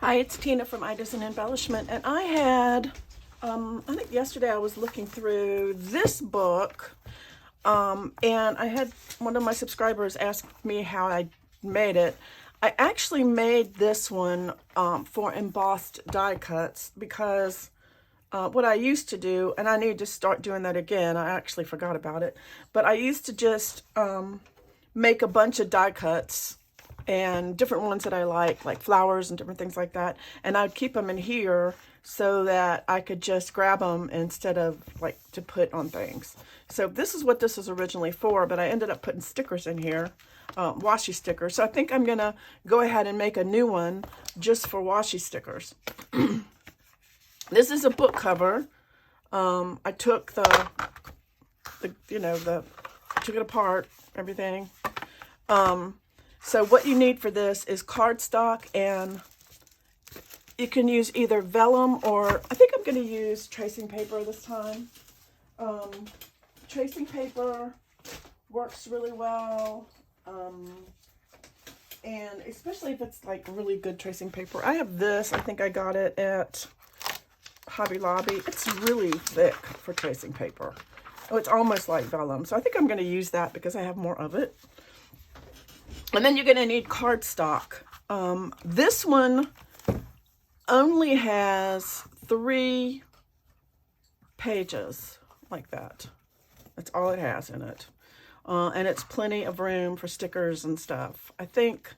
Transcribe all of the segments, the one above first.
Hi, it's Tina from Ideas and Embellishment, and I had, I think yesterday I was looking through this book, and I had one of my subscribers ask me how I made it. I actually made this one for embossed die cuts because what I used to do, and I need to start doing that again, I actually forgot about it, but I used to just make a bunch of die cuts and different ones that I like flowers and different things like that. And I'd keep them in here so that I could just grab them instead of like to put on things. So this is what this was originally for, but I ended up putting stickers in here, washi stickers. So I think I'm gonna go ahead and make a new one just for washi stickers. This is a book cover. I took took it apart, everything. So what you need for this is cardstock, and you can use either vellum or I think I'm going to use tracing paper this time. Tracing paper works really well, and especially if it's like really good tracing paper. I have this. I think I got it at Hobby Lobby. It's really thick for tracing paper. Oh, it's almost like vellum. So I think I'm going to use that because I have more of it. And then you're going to need cardstock. This one only has 3 pages like that. That's all it has in it. And it's plenty of room for stickers and stuff. I think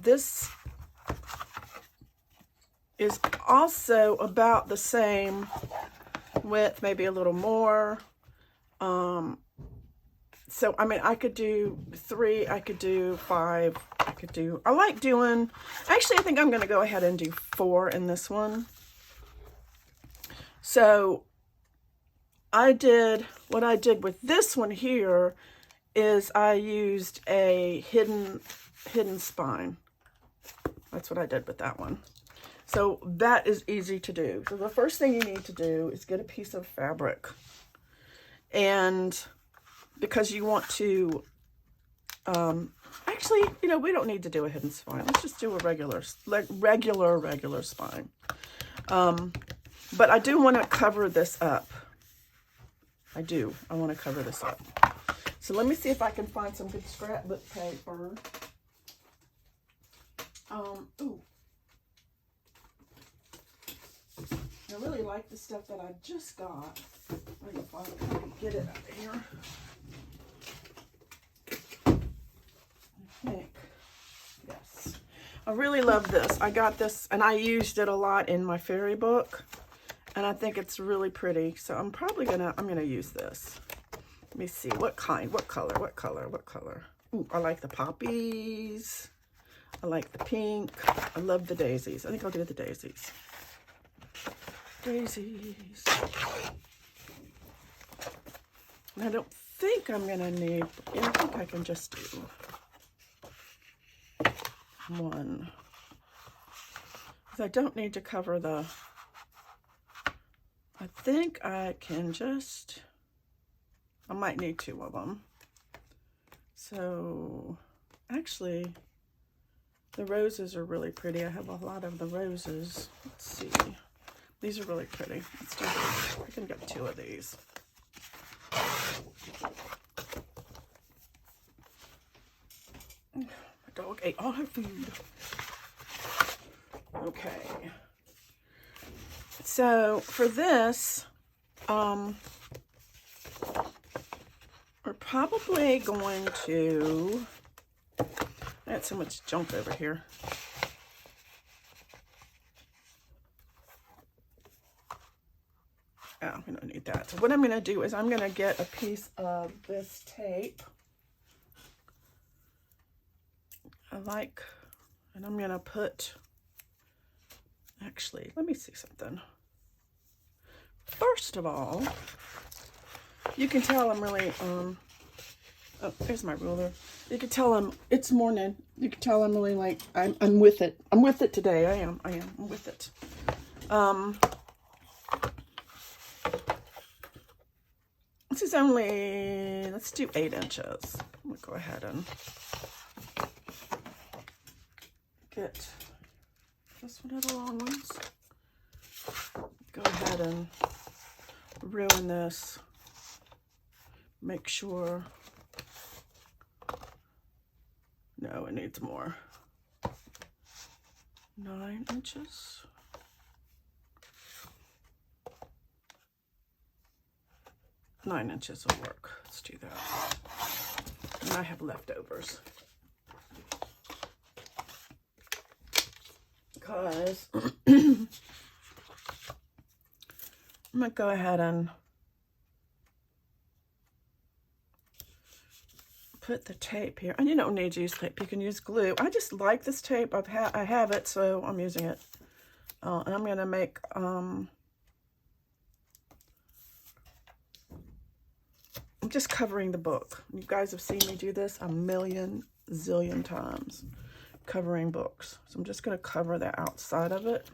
this is also about the same width, maybe a little more. So, I mean, I could do 3, I could do 5, I like doing, actually, I think I'm going to go ahead and do 4 in this one. So, what I did with this one here is I used a hidden spine. That's what I did with that one. So, that is easy to do. So, the first thing you need to do is get a piece of fabric. And because you want to, actually, you know, we don't need to do a hidden spine. Let's just do a regular spine. But I do want to cover this up. I want to cover this up. So let me see if I can find some good scrapbook paper. Ooh. I really like the stuff that I just got. Let me see if I can get it out of here. I think, yes. I really love this. I got this and I used it a lot in my fairy book. And I think it's really pretty. So I'm probably I'm gonna use this. Let me see, what kind, what color? Ooh, I like the poppies. I like the pink. I love the daisies. I think I'll do the daisies. Daisies. And I don't think I'm gonna need, yeah, I think I can just do 1. Because I don't need to cover the, I think I can just, I might need 2 of them. So, actually, the roses are really pretty. I have a lot of the roses. Let's see. These are really pretty. Let's do this. I can get 2 of these. My dog ate all her food. Okay. So for this, we're probably going to, I had so much junk over here. Oh, we don't need that. So what I'm going to do is I'm going to get a piece of this tape. And I'm going to put, actually, let me see something. First of all, you can tell I'm really, oh, there's my ruler. You can tell it's morning. You can tell I'm really like, I'm with it. I'm with it today. I'm with it. This is only, let's do 8 inches. I'm gonna go ahead and get This one of the long ones. Go ahead and ruin this. Make sure. No, it needs more. 9 inches. Nine inches will work. Let's do that. And I have leftovers. Because I'm going to go ahead and put the tape here. And you don't need to use tape. You can use glue. I just like this tape. I have it, so I'm using it. And I'm going to make... I'm just covering the book. You guys have seen me do this a million zillion times, covering books. So I'm just going to cover the outside of it.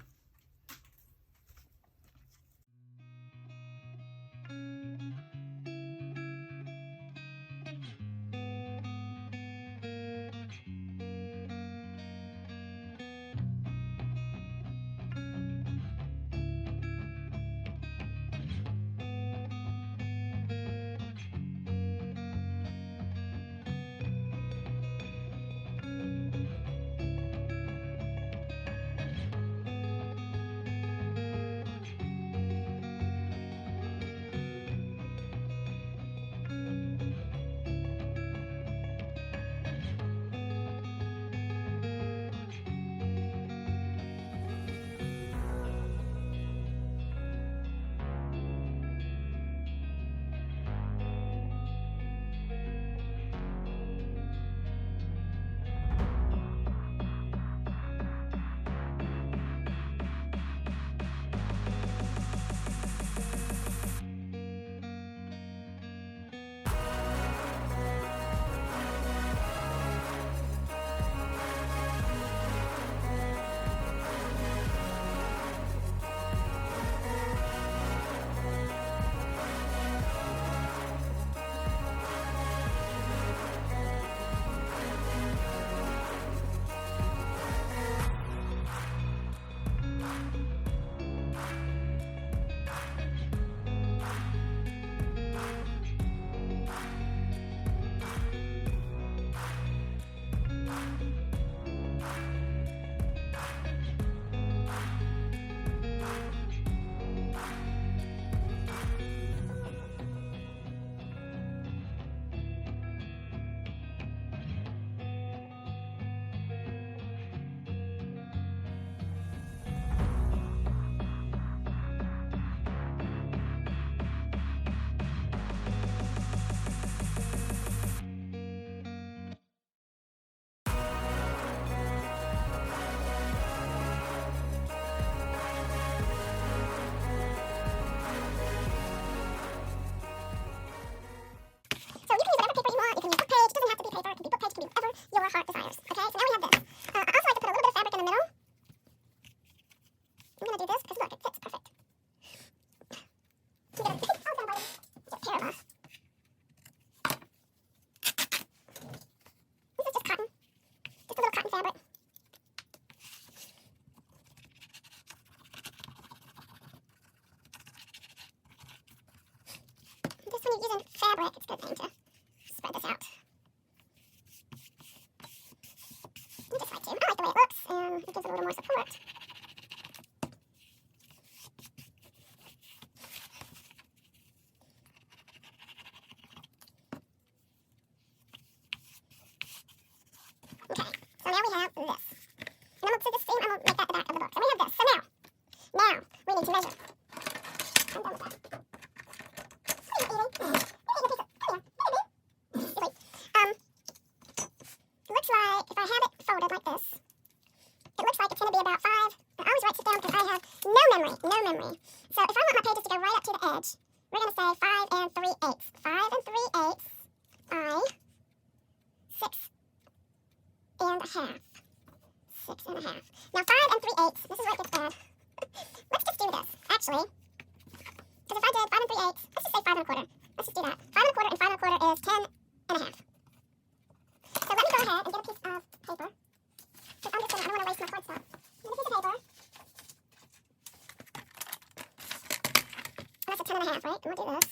Using fabric, it's a good thing to spread this out. I just like to. I like the way it looks, and it gives it a little more support. Okay, so now we have this. And I'm going to do the same, I'm going to make that the back of the book. So we have this. So now we need to measure. I'm done with that. Looks like if I have it folded like this, it looks like it's going to be about 5. I always write it down because I have no memory. So if I want my pages to go right up to the edge, we're going to say 5 3/8. 5 3/8 by 6 1/2. 6 1/2. Now 5 3/8, this is where it gets bad. Let's just do this, actually. Because if I did 5 3/8, let's just say 5 1/4. Let's just do that. 5 1/4 and 5 1/4 is 10 1/2. So let me go ahead and get a piece of paper. Because I don't want to waste my cardstock. I'm going to piece of paper. And that's a 10 and a half, right? And we'll do this.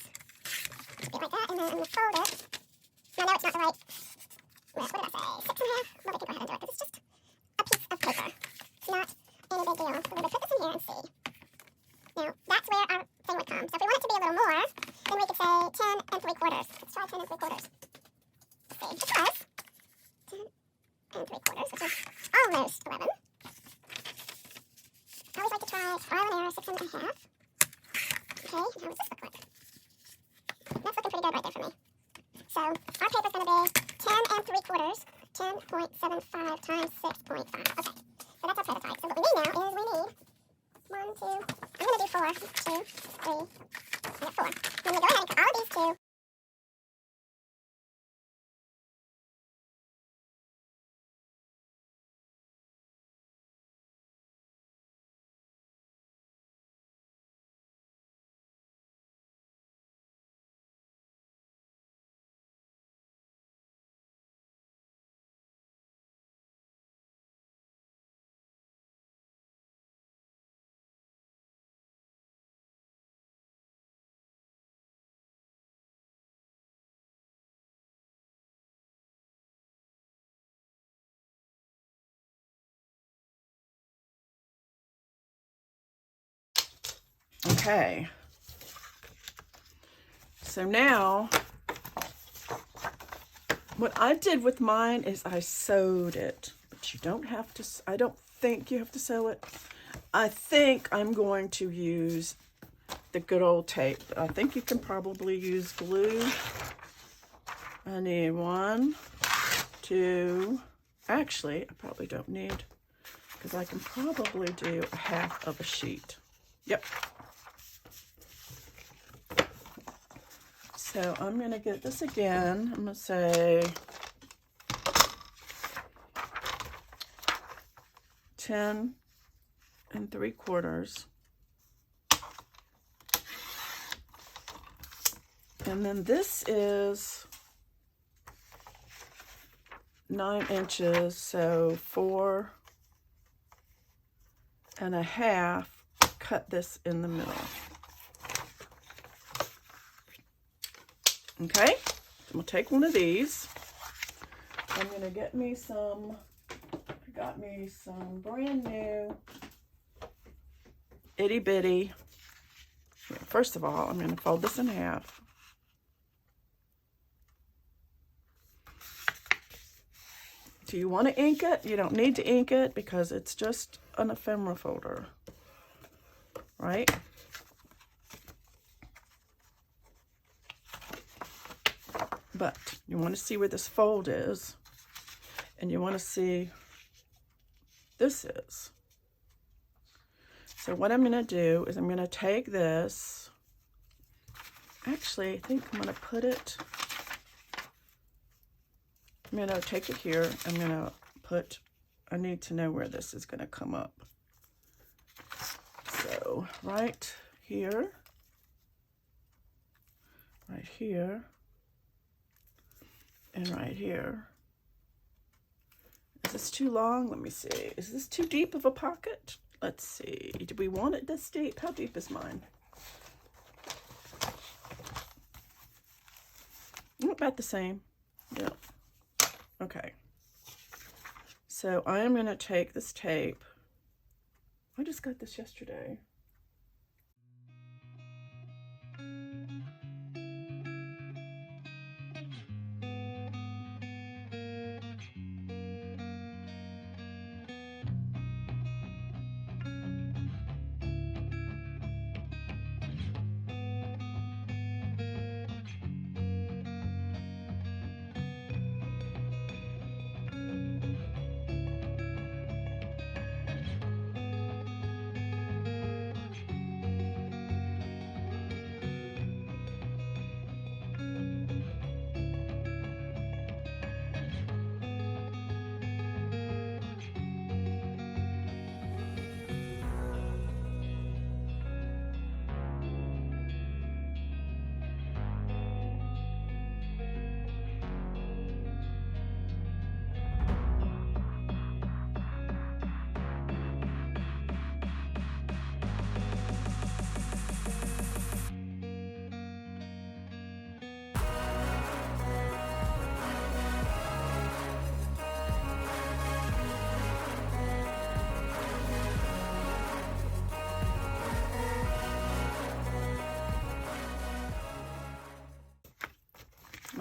Just do it like that, and then I'm going to fold it. And I know it's not the right, what did I say, 6 and a half? Well, we can go ahead and do it, because it's just a piece of paper. It's not any big deal. So we're going to put this in here and see. Now, that's where our thing would come. So if we want it to be a little more, then we could say 10 and 3/4. Let's try 10 and 3/4. Let's see, because 10 and 3/4, which is almost 11. I always like to try trial and error, 6 and a half. Okay, and how does this look like? That's looking pretty good right there for me. So our paper's going to be 10 and 3/4, 10.75 times 6.5. Okay, so that's our prototype. So what we need now is we need 1, 2, I'm going to do 4, 2, 3, I got 4. Then we go ahead and cut all of these two. Okay. So now, what I did with mine is I sewed it. But you don't have to, I don't think you have to sew it. I think I'm going to use the good old tape. I think you can probably use glue. I need 1, 2, actually, I probably don't need, because I can probably do a half of a sheet. Yep. So I'm going to get this again. I'm going to say 10 and 3/4. And then this is 9 inches, so 4 and a half. Cut this in the middle. Okay, so we'll take one of these. I'm gonna get me some, I got me some brand new itty bitty. First of all, I'm gonna fold this in half. Do you want to ink it? You don't need to ink it because it's just an ephemera folder, right? But you want to see where this fold is, and you want to see this is. So what I'm going to do is I'm going to take this, actually I think I'm going to put it, I'm going to take it here, I'm going to put, I need to know where this is going to come up. So right here, and right here. Is this too long? Let me see. Is this too deep of a pocket? Let's see. Do we want it this deep? How deep is mine? About the same. Yeah. Okay. So I am going to take this tape. I just got this yesterday.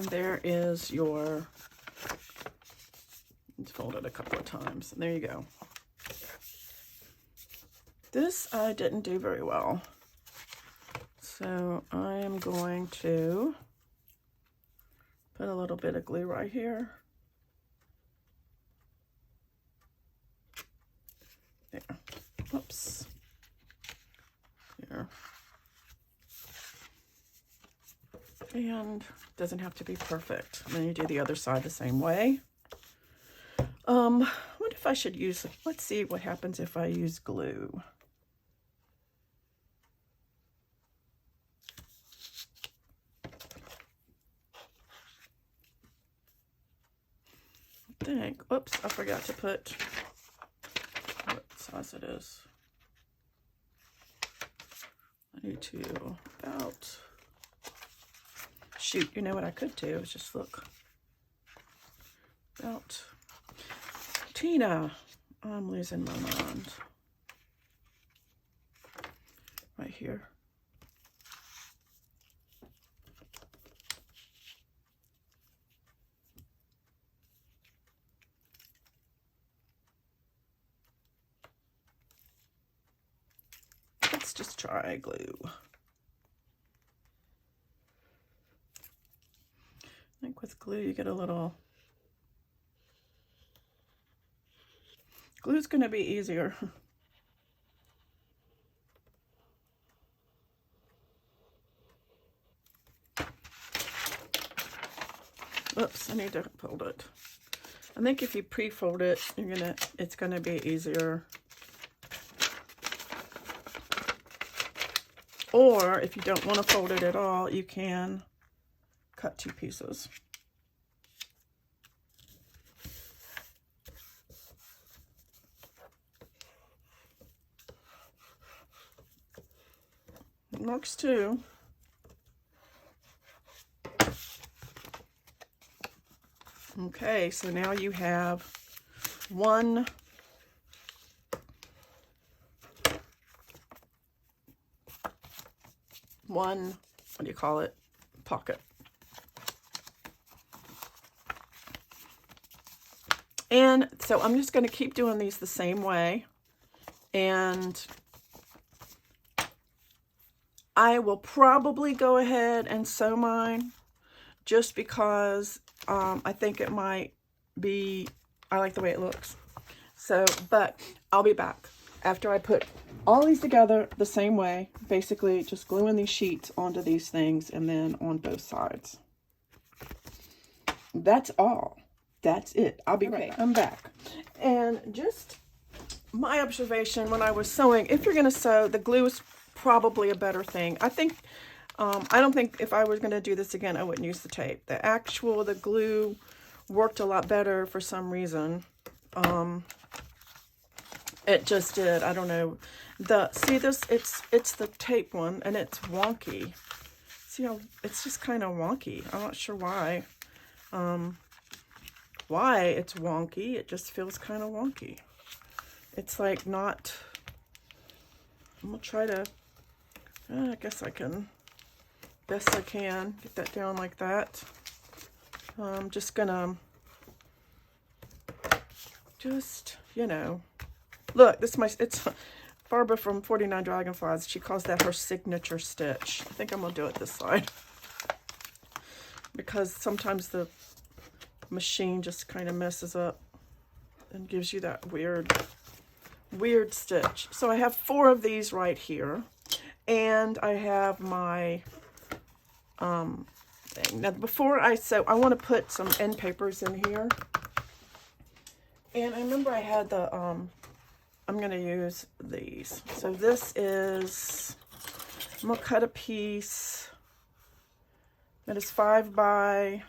And there is your, let's fold it a couple of times. And there you go. This I didn't do very well. So I am going to put a little bit of glue right here. There. Oops. Here. And doesn't have to be perfect. And then you do the other side the same way. What if I should use, let's see what happens if I use glue. I think, oops, I forgot to put what size it is. I need to about, shoot, you know what I could do is just look. About, Tina, I'm losing my mind. Right here. Let's just try glue. I think with glue you get a little, glue's going to be easier. Oops, I need to fold it. I think if you pre-fold it, it's gonna be easier. Or if you don't want to fold it at all, you can cut 2 pieces. It works too. Okay, so now you have one what do you call it, pocket. And so I'm just going to keep doing these the same way, and I will probably go ahead and sew mine just because I think it might be, I like the way it looks. So, but I'll be back after I put all these together the same way, basically just gluing these sheets onto these things and then on both sides. That's all. That's it. I'll be right. I'm back. And just my observation when I was sewing, if you're going to sew, the glue is probably a better thing. I think, I don't think if I was going to do this again, I wouldn't use the tape. The glue worked a lot better for some reason. It just did. I don't know. See this, it's the tape one, and it's wonky. See how it's just kind of wonky. I'm not sure why. Why it's wonky. It just feels kind of wonky. It's like not, I'm gonna try to, I guess I can, best I can, get that down like that. I'm just gonna, you know, look, this is my, it's Barbara from 49 Dragonflies. She calls that her signature stitch. I think I'm gonna do it this side because sometimes the machine just kind of messes up and gives you that weird stitch. So I have 4 of these right here, and I have my thing. Now before I sew, I want to put some end papers in here, and I remember I had the I'm going to use these. So this is, I'm going to cut a piece that is 5 by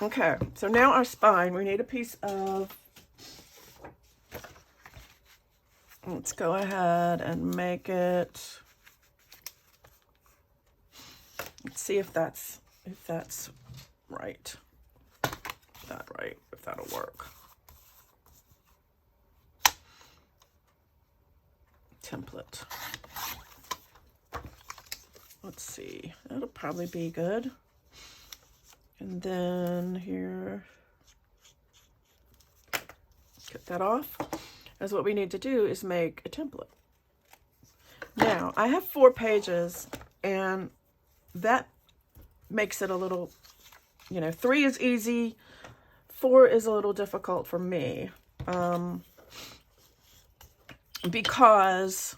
Okay, so now our spine, we need a piece of, let's go ahead and make it, let's see if that's right. That right, if that'll work. Template. Let's see, that'll probably be good. And then here, cut that off. As what we need to do is make a template. Now, I have 4 pages, and that makes it a little, you know, 3 is easy, 4 is a little difficult for me. Because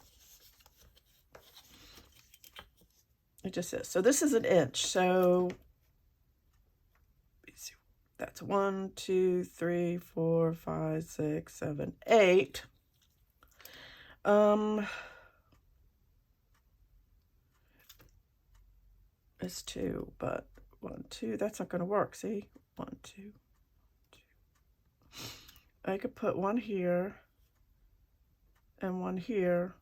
it just is. So this is an inch. So that's 1, 2, 3, 4, 5, 6, 7, 8. It's 2, but 1, 2, that's not going to work. See? 1, 2, 2. I could put 1 here and 1 here.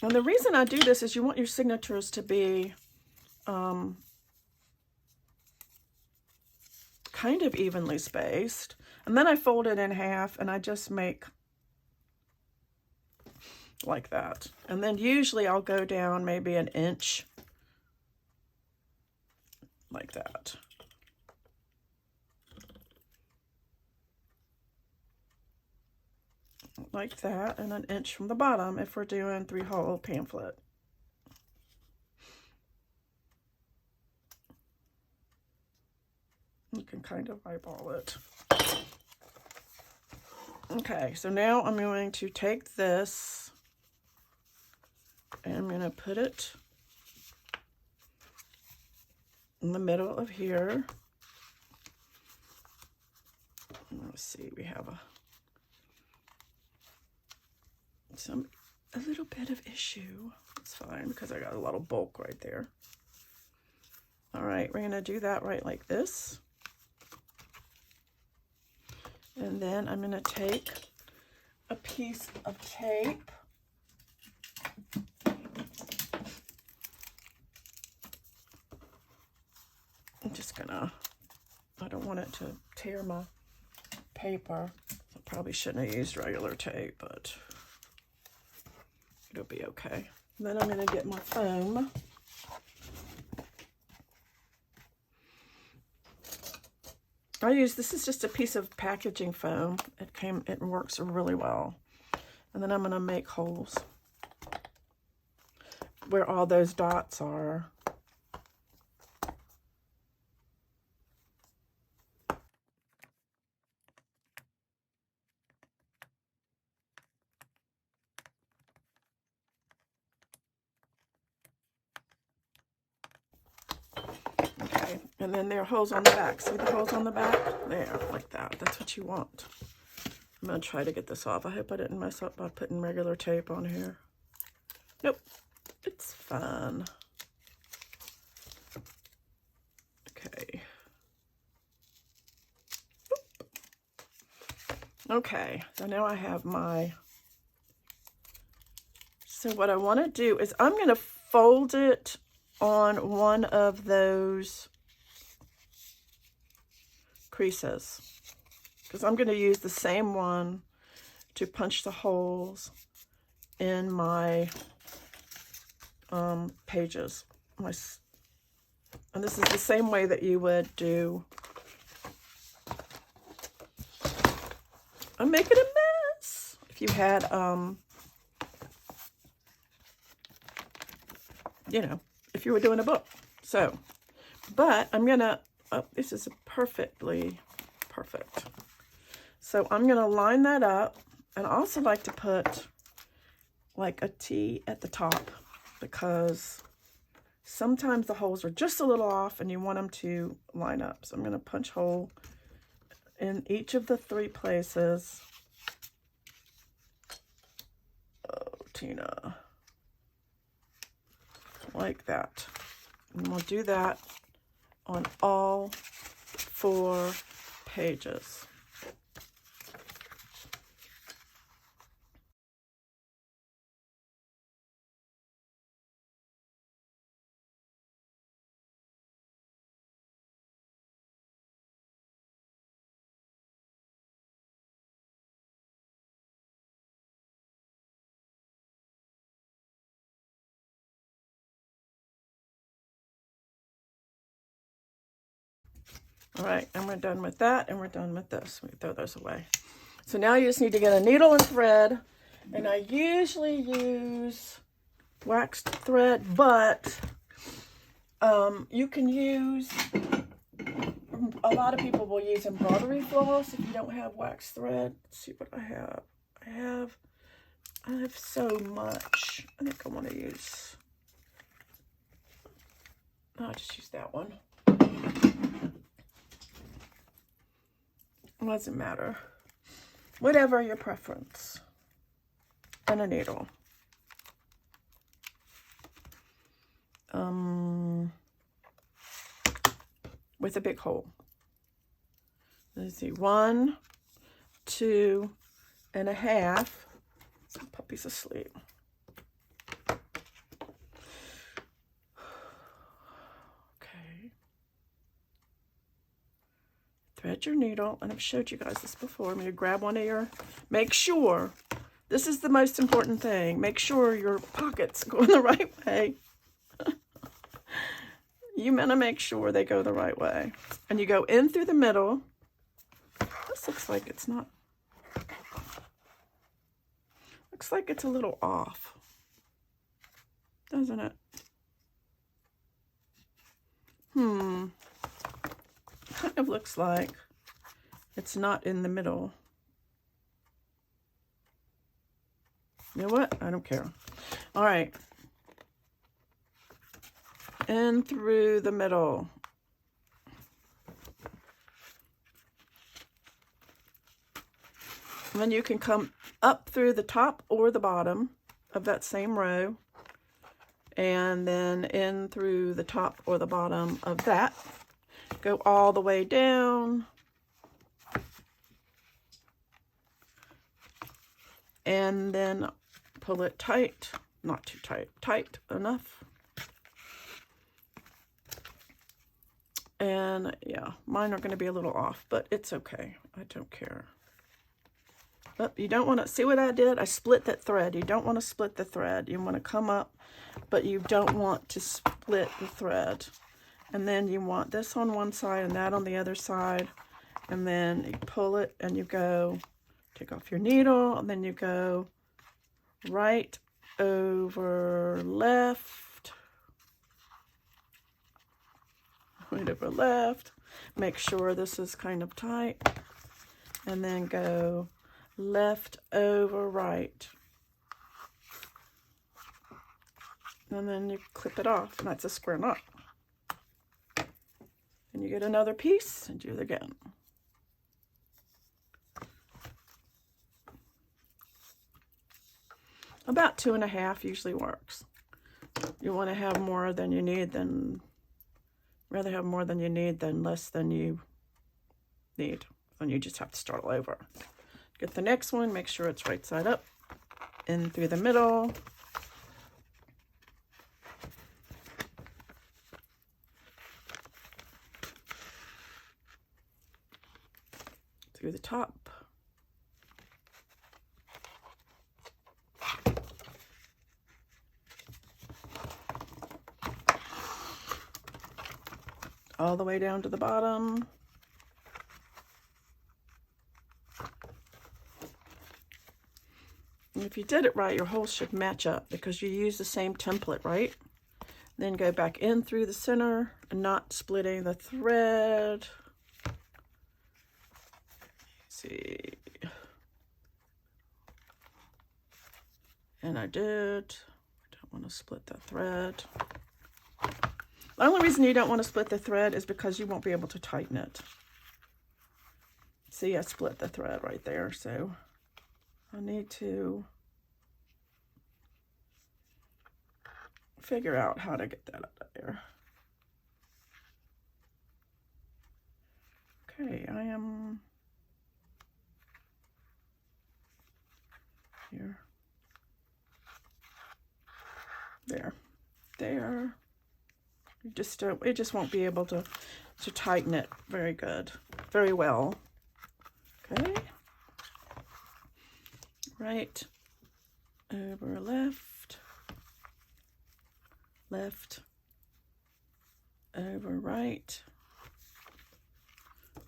And the reason I do this is you want your signatures to be kind of evenly spaced. And then I fold it in half and I just make like that. And then usually I'll go down maybe an inch like that. Like that, and an inch from the bottom if we're doing 3-hole pamphlet. You can kind of eyeball it. Okay, so now I'm going to take this and I'm going to put it in the middle of here. Let's see, we have a little bit of issue. It's fine because I got a lot of bulk right there. All right, we're gonna do that right like this. And then I'm gonna take a piece of tape. I'm just gonna, I don't want it to tear my paper. I probably shouldn't have used regular tape, but it'll be okay. And then I'm going to get my foam. This is just a piece of packaging foam. It works really well. And then I'm going to make holes where all those dots are. Okay, and then there are holes on the back. See the holes on the back? There, like that. That's what you want. I'm going to try to get this off. I hope I didn't mess up by putting regular tape on here. Nope, it's fine. Okay. Okay, so now I have my, so what I want to do is I'm going to fold it on one of those creases because I'm going to use the same one to punch the holes in my pages. And this is the same way that you would do. I'm making a mess. If you had, you know, if you were doing a book. So, but I'm gonna, this is perfectly perfect. So I'm gonna line that up, and I also like to put like a T at the top because sometimes the holes are just a little off and you want them to line up. So I'm gonna punch hole in each of the 3 places. Oh, Tina. like that. And we'll do that on all 4 pages. All right, and we're done with that, and we're done with this. We throw those away. So now you just need to get a needle and thread, and I usually use waxed thread, but you can use, a lot of people will use embroidery floss if you don't have waxed thread. Let's see what I have. I have so much. I think I want to use, I'll just use that one. It doesn't matter. Whatever your preference. And a needle. With a big hole. Let's see, 1, 2 and a half. Puppy's asleep. Okay. Thread your needle, and I've showed you guys this before. I'm going to grab one of your, make sure, this is the most important thing, make sure your pockets go in the right way. You want to make sure they go the right way. And you go in through the middle. This looks like it's not, looks like it's a little off, doesn't it? Kind of looks like it's not in the middle. You know what? I don't care. All right. In through the middle. And then you can come up through the top or the bottom of that same row. And then in through the top or the bottom of that. Go all the way down. And then pull it tight. Not too tight. Tight enough. And yeah, mine are going to be a little off, but it's okay. I don't care. But you don't want to, see what I did? I split that thread. You don't want to split the thread. You want to come up, but you don't want to split the thread. And then you want this on one side and that on the other side. And then you pull it and you go, take off your needle, and then you go right over left. Right over left. Make sure this is kind of tight. And then go left over right. And then you clip it off, and that's a square knot. And you get another piece and do it again. About 2.5 usually works. You want to have more than you need than, rather have more than you need than less than you need. And you just have to start all over. Get the next one, make sure it's right side up, in through the middle. Through the top. All the way down to the bottom. And if you did it right, your holes should match up because you use the same template, right? Then go back in through the center and not splitting the thread. Let's see. And I did. I don't want to split that thread. The only reason you don't want to split the thread is because you won't be able to tighten it. See, I split the thread right there, so I need to figure out how to get that out of there. Okay, I am here. There. You just it just won't be able to tighten it very well. Okay. Right over left, left over right,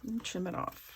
and trim it off.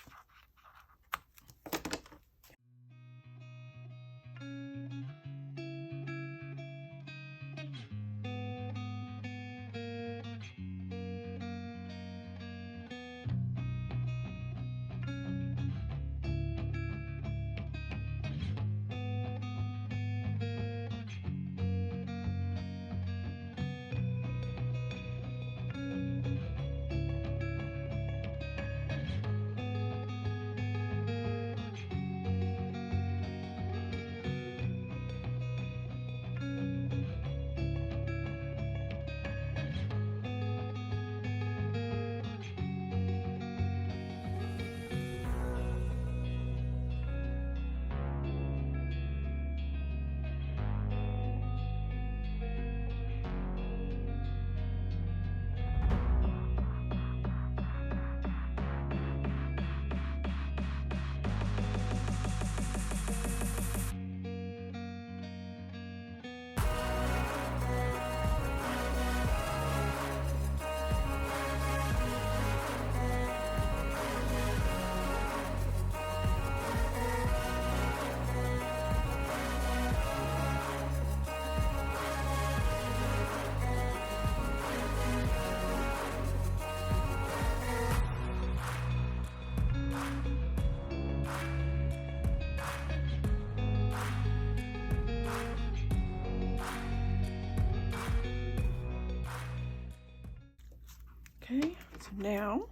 Okay, so now,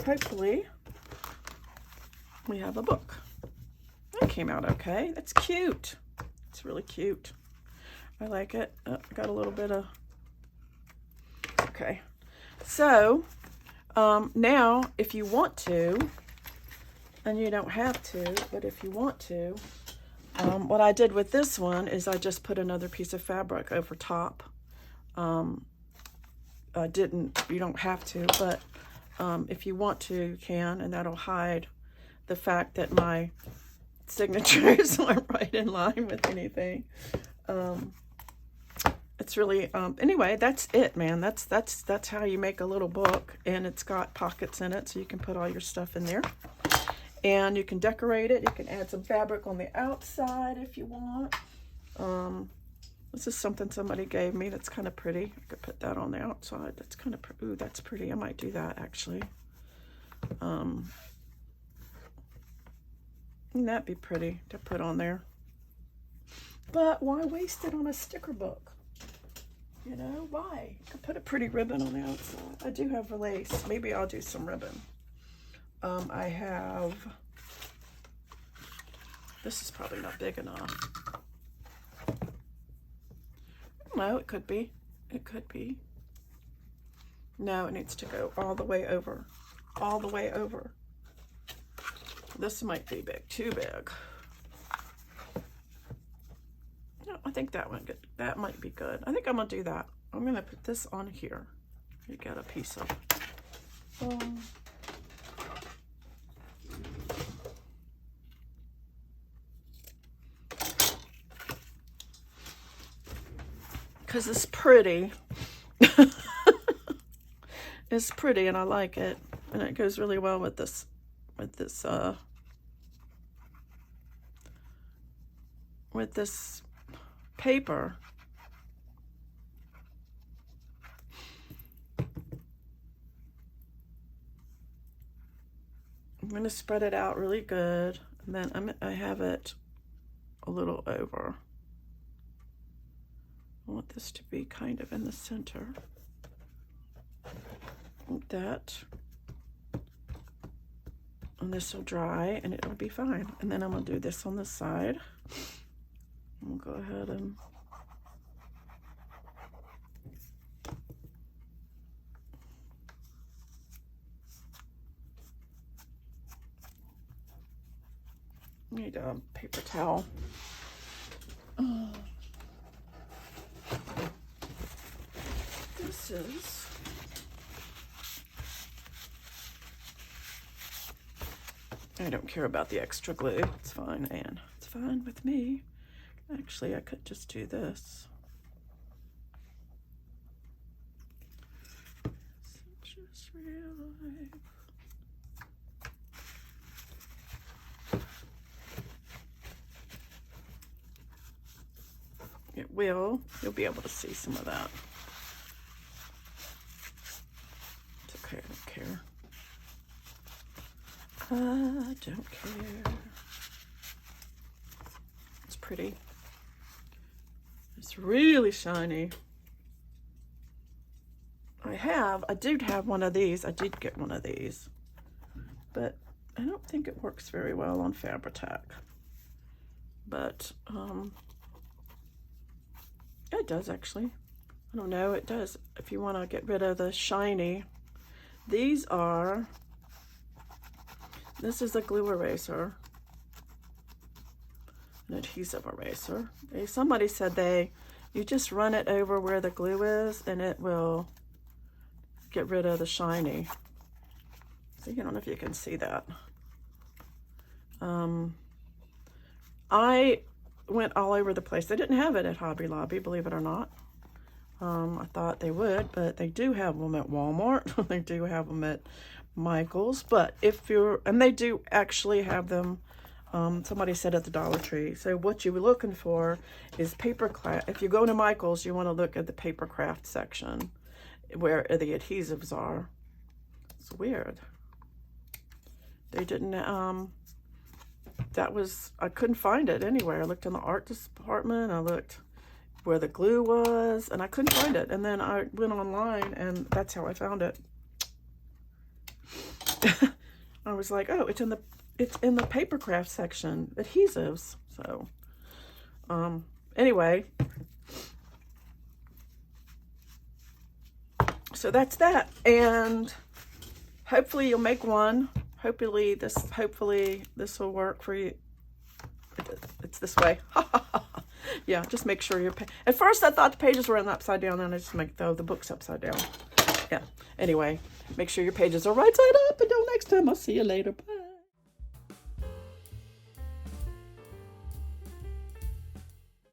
hopefully, we have a book. That came out okay. That's cute. It's really cute. I like it. Oh, I got a little bit of... Okay. So, now, if you want to, and you don't have to, but if you want to, what I did with this one is I just put another piece of fabric over top. You don't have to, but if you want to, you can, and that'll hide the fact that my signatures aren't right in line with anything. It's really, anyway, that's it, man. That's how you make a little book, and it's got pockets in it, so you can put all your stuff in there. And you can decorate it. You can add some fabric on the outside if you want. This is something somebody gave me that's kind of pretty. I could put that on the outside. That's kind of, ooh, that's pretty. I might do that, actually. Wouldn't that be pretty to put on there? But why waste it on a sticker book? You know, why? I could put a pretty ribbon on the outside. I do have lace. Maybe I'll do some ribbon. I have, this is probably not big enough. No, it could be. It could be. No, it needs to go all the way over. All the way over. This might be big, too big. No, I think that one, that might be good. I think I'm gonna do that. I'm gonna put this on here. You get a piece of. Because it's pretty. It's pretty, and I like it, and it goes really well with this paper. I'm going to spread it out really good, and then I have it a little over. I want this to be kind of in the center. Like that. And this will dry, and it'll be fine. And then I'm going to do this on the side. We'll go ahead and Need a paper towel. This is I don't care about the extra glue. It's fine, and it's fine with me. Actually, I could just do this. Just really. It will. You'll be able to see some of that. It's okay, I don't care. I don't care. It's pretty. It's really shiny. I did have one of these. I did get one of these. But I don't think it works very well on Fabri-Tac. But, it does actually. I don't know, it does. If you want to get rid of the shiny. These are, this is a glue eraser. An adhesive eraser. Somebody said you just run it over where the glue is and it will get rid of the shiny. So I don't know if you can see that. I went all over the place. They didn't have it at Hobby Lobby, believe it or not. I thought they would, but they do have them at Walmart. They do have them at Michael's. But and they do actually have them, somebody said at the Dollar Tree. So what you were looking for is paper craft. If you go to Michael's, you want to look at the paper craft section where the adhesives are. It's weird. They didn't, I couldn't find it anywhere. I looked in the art department, I looked where the glue was, and I couldn't find it. And then I went online, and that's how I found it. I was like, oh, it's in the paper craft section, adhesives. So, anyway, so that's that, and hopefully you'll make one. Hopefully this will work for you. It's this way. Yeah, just make sure at first I thought the pages were upside down, and I just throw the books upside down. Yeah. Anyway, make sure your pages are right side up. Until next time, I'll see you later. Bye.